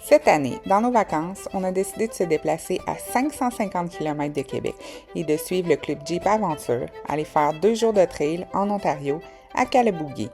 Cette année, dans nos vacances, on a décidé de se déplacer à 550 km de Québec et de suivre le club Jeep Aventure, aller faire 2 jours de trail en Ontario, à Kalaboogie.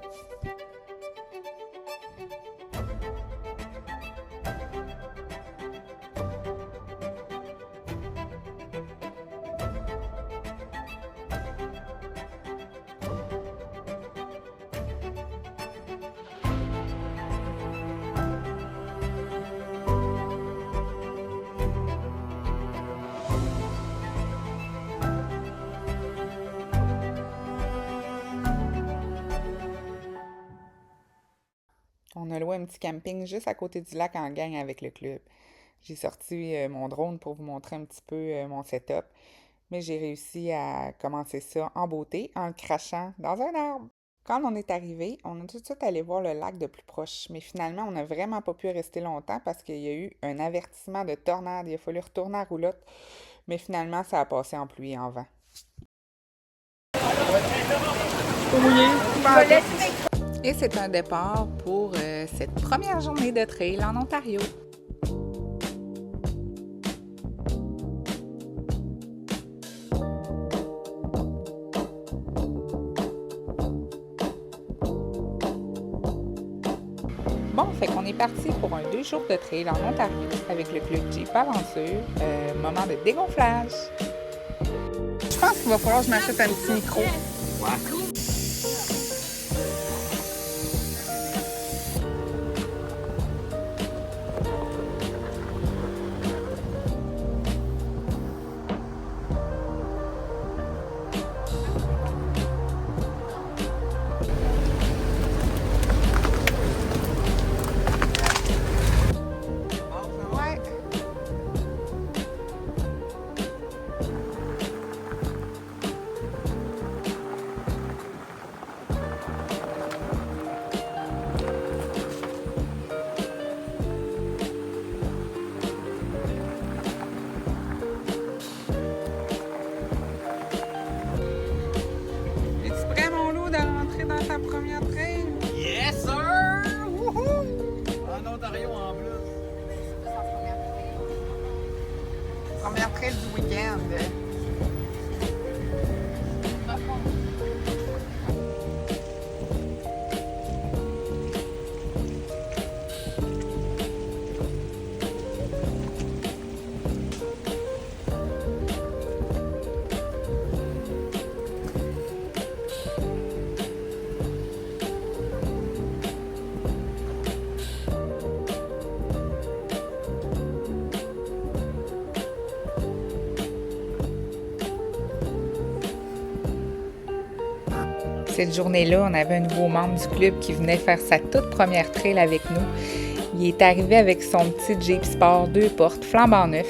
On a loué un petit camping juste à côté du lac en gang avec le club. J'ai sorti mon drone pour vous montrer un petit peu mon setup, mais j'ai réussi à commencer ça en beauté en le crachant dans un arbre. Quand on est arrivé, on a tout de suite allé voir le lac de plus proche, mais finalement, on n'a vraiment pas pu rester longtemps parce qu'il y a eu un avertissement de tornade. Il a fallu retourner à roulotte, mais finalement, ça a passé en pluie et en vent. Et c'est un départ pour cette première journée de trail en Ontario. Bon, fait qu'on est parti pour un 2 jours de trail en Ontario avec le club Jeep Aventure. Moment de dégonflage. Je pense qu'il va falloir que je m'achète un petit micro. Ouais. Dans ta première trail? Yes, sir! Wouhou! En Ontario, en plus. Première trail du week-end. Cette journée-là, on avait un nouveau membre du club qui venait faire sa toute première trail avec nous. Il est arrivé avec son petit Jeep Sport 2 portes flambant neuf,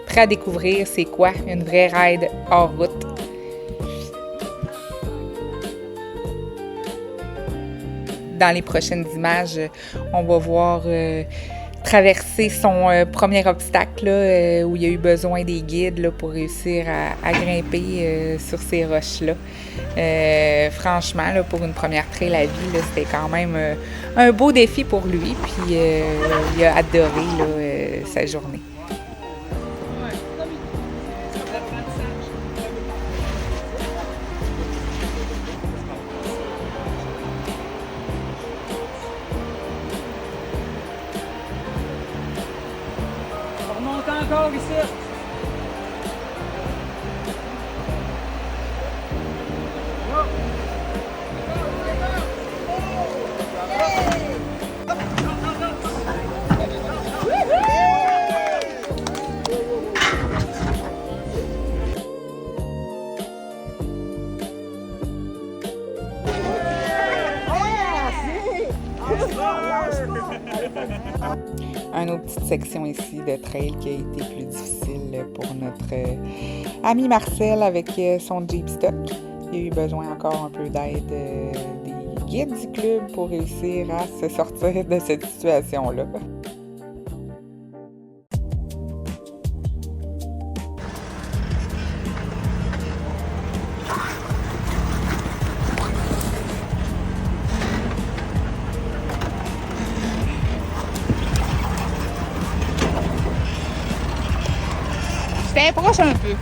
prêt à découvrir c'est quoi une vraie ride hors route. Dans les prochaines images, on va voir traverser son premier obstacle là, où il y a eu besoin des guides là, pour réussir à grimper sur ces roches-là. Franchement, là, pour une première trail la vie, c'était quand même un beau défi pour lui. Puis il a adoré là, sa journée. On remonte encore ici. Une autre petite section ici de trail qui a été plus difficile pour notre ami Marcel avec son Jeep Stock. Il a eu besoin encore un peu d'aide des guides du club pour réussir à se sortir de cette situation-là. Je t'approche un peu.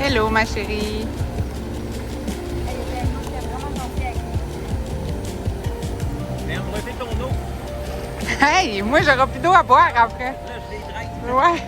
Hello, ma chérie. Mais on va mettre ton eau. Hey, moi, j'aurai plus d'eau à boire après. Là, je les drague. Ouais.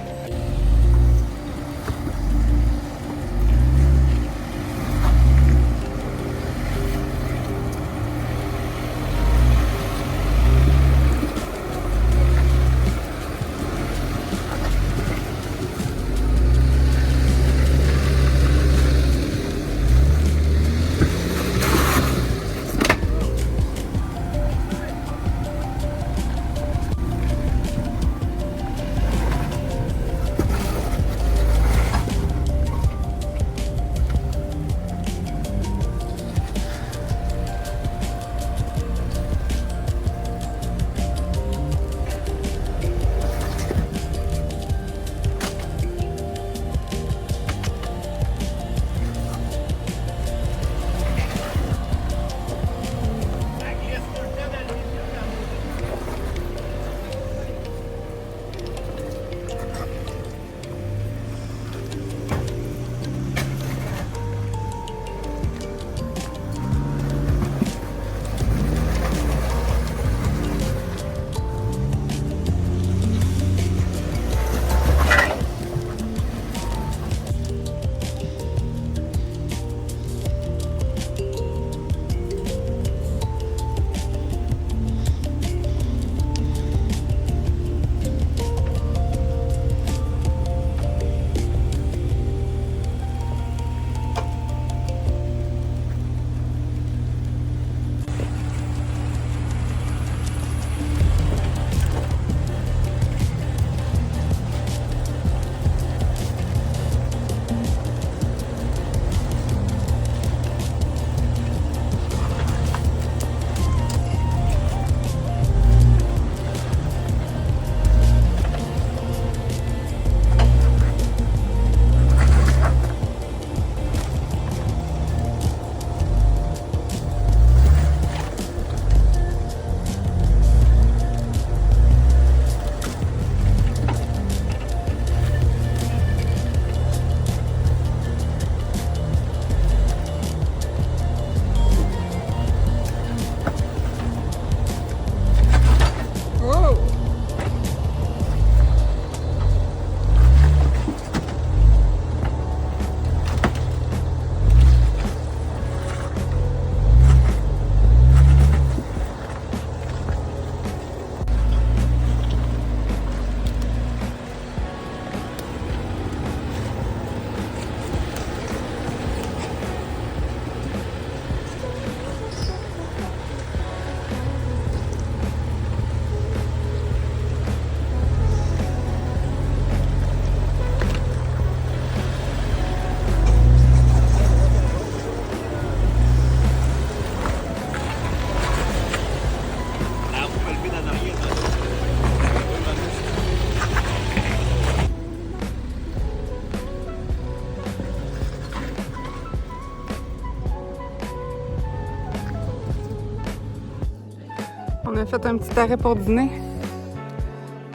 On a fait un petit arrêt pour dîner.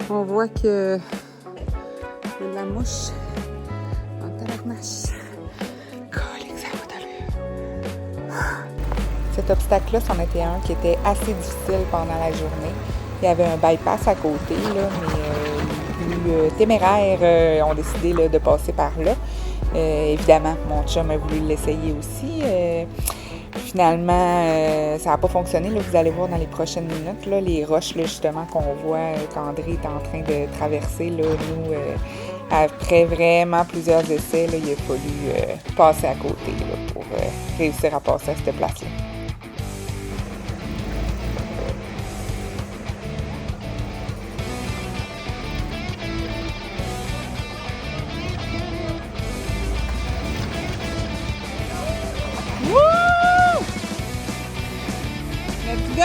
On voit que il y a de la mouche dans le tabarnache. Colique, ça va d'allure. Cet obstacle-là, c'en était un qui était assez difficile pendant la journée. Il y avait un bypass à côté, là, mais les plus téméraires ont décidé là, de passer par là. Évidemment, mon chum a voulu l'essayer aussi. Finalement, ça n'a pas fonctionné. Là, vous allez voir dans les prochaines minutes, là, les roches là, justement qu'on voit qu'André est en train de traverser. Là, nous, après vraiment plusieurs essais, là, il a fallu passer à côté là, pour réussir à passer à cette place-là. Woo! Let's go!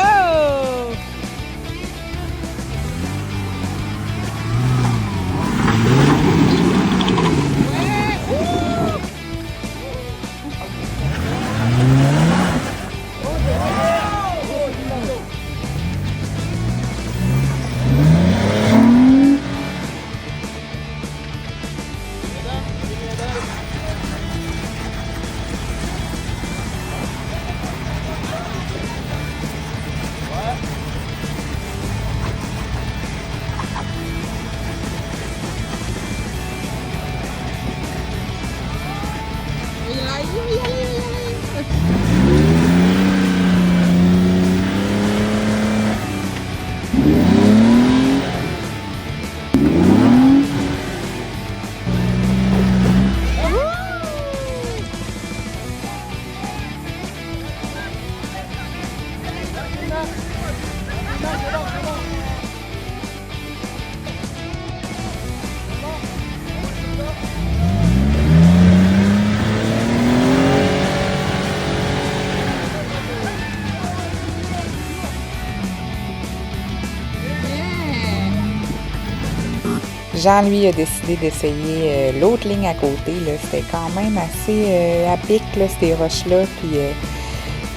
Jean, lui, a décidé d'essayer l'autre ligne à côté. C'était quand même assez à pic, là, ces roches-là. Puis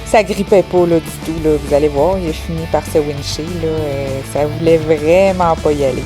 ça grippait pas là, du tout. Là. Vous allez voir, il a fini par se wincher. Ça voulait vraiment pas y aller.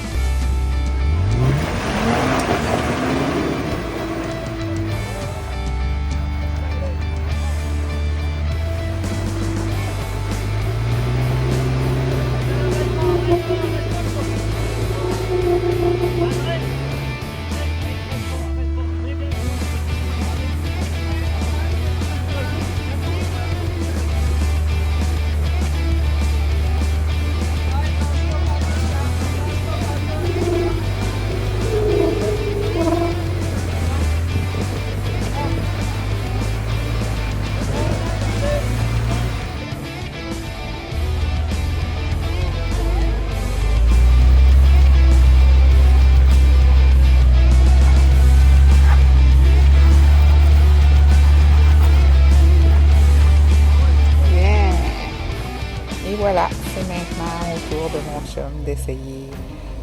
Et voilà, c'est maintenant au tour de mon chum d'essayer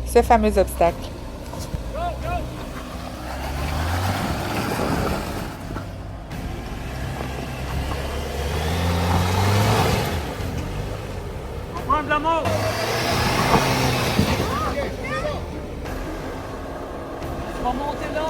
ce fameux obstacle. On prend de la mort. Tu vas monter là.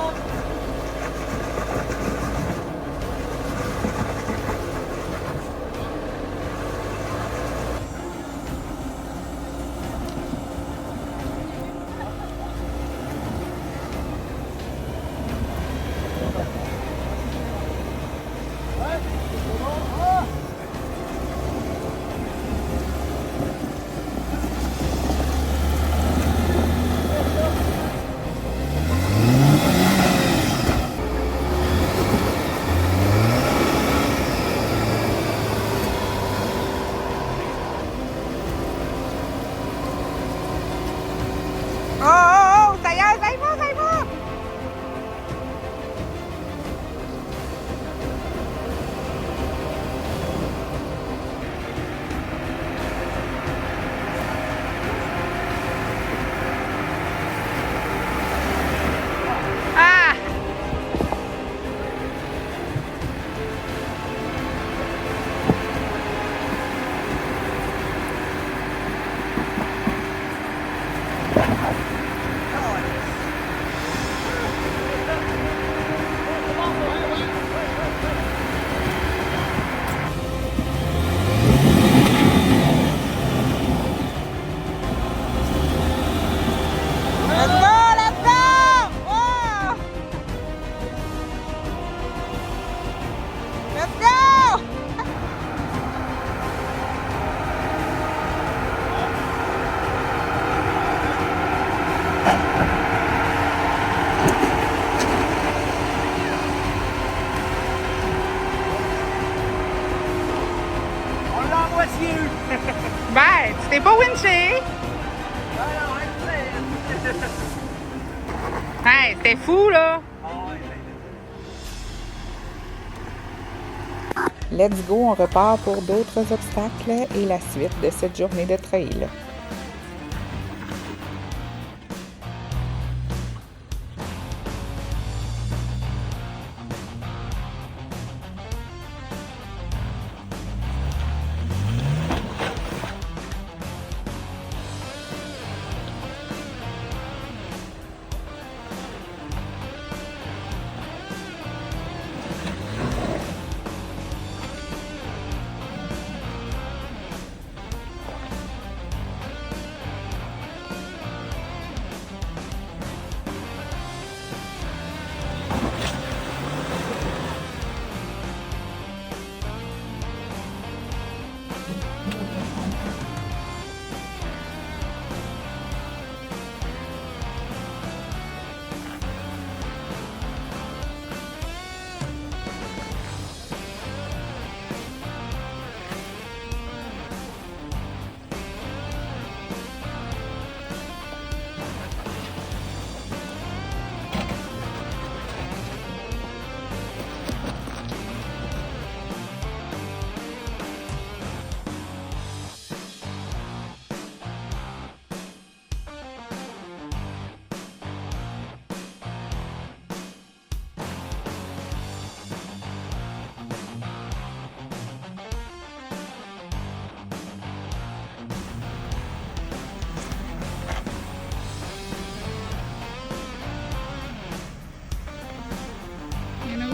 t'es pas winché! Hey, c'était fou, là! Let's go, on repart pour d'autres obstacles et la suite de cette journée de trail.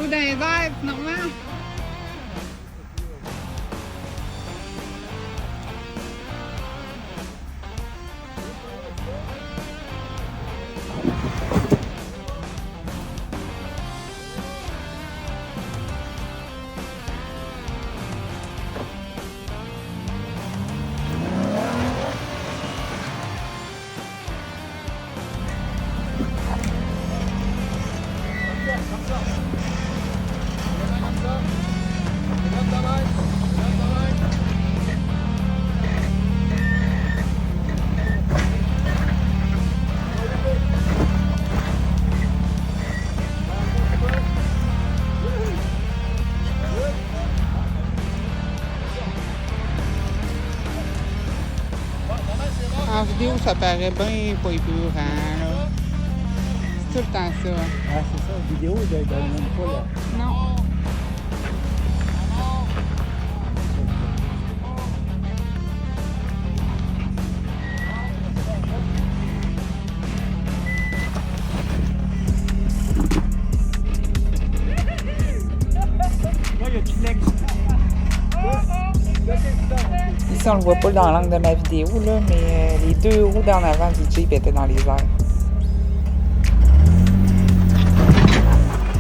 Dans les airs, normal. En vidéo, ça paraît bien pas épurant, là. C'est tout le temps ça. Ah, c'est ça, la vidéo, il donne même pas là. Non. Là, il y a du next. Ici, on le voit pas dans l'angle de ma vidéo, là, mais les deux roues d'en avant du Jeep étaient dans les airs.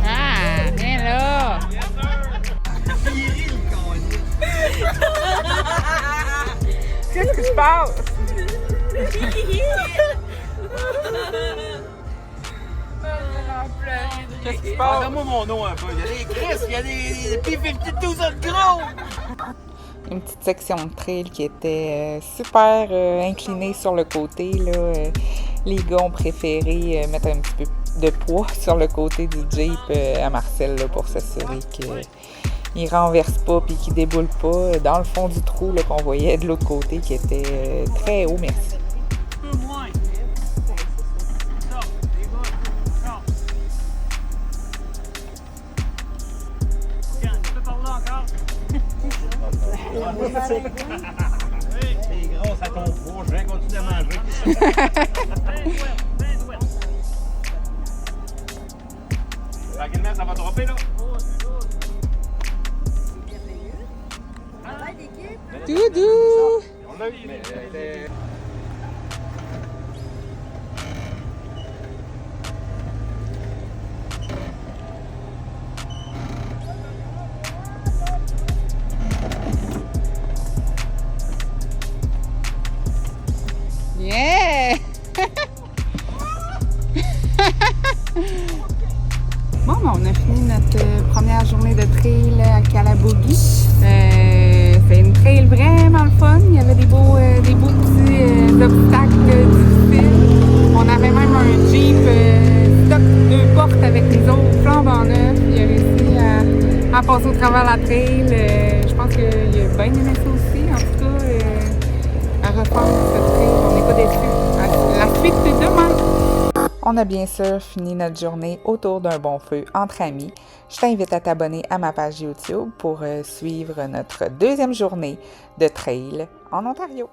Ah, viens là! Qu'est-ce qui se passe? Qu'est-ce qui se passe? Donne-moi mon nom un peu. Il y a des Chris, il y a des P-52 de gros! Une petite section de trail qui était super inclinée sur le côté. Là. Les gars ont préféré mettre un petit peu de poids sur le côté du Jeep à Marcel là, pour s'assurer qu'il ne renverse pas et qu'il ne déboule pas dans le fond du trou là, qu'on voyait de l'autre côté qui était très haut. Merci. C'est grâce à ton poids, je vais continuer à manger. Tranquillement, ça va dropper là. Doudou! On l'a eu, mais Yeah! Bon, ben, on a fini notre première journée de trail à Calabogie. C'est une trail vraiment le fun. Il y avait des beaux petits obstacles difficiles. On avait même un Jeep stock 2 portes avec les autres flambant neufs. Il a réussi à passer au travers la trail. Je pense qu'il a bien aimé ça aussi. En tout cas, à refaire cette trail, on n'est pas déçus. La suite, c'est demain. On a bien sûr fini notre journée autour d'un bon feu entre amis. Je t'invite à t'abonner à ma page YouTube pour suivre notre 2e journée de trail en Ontario.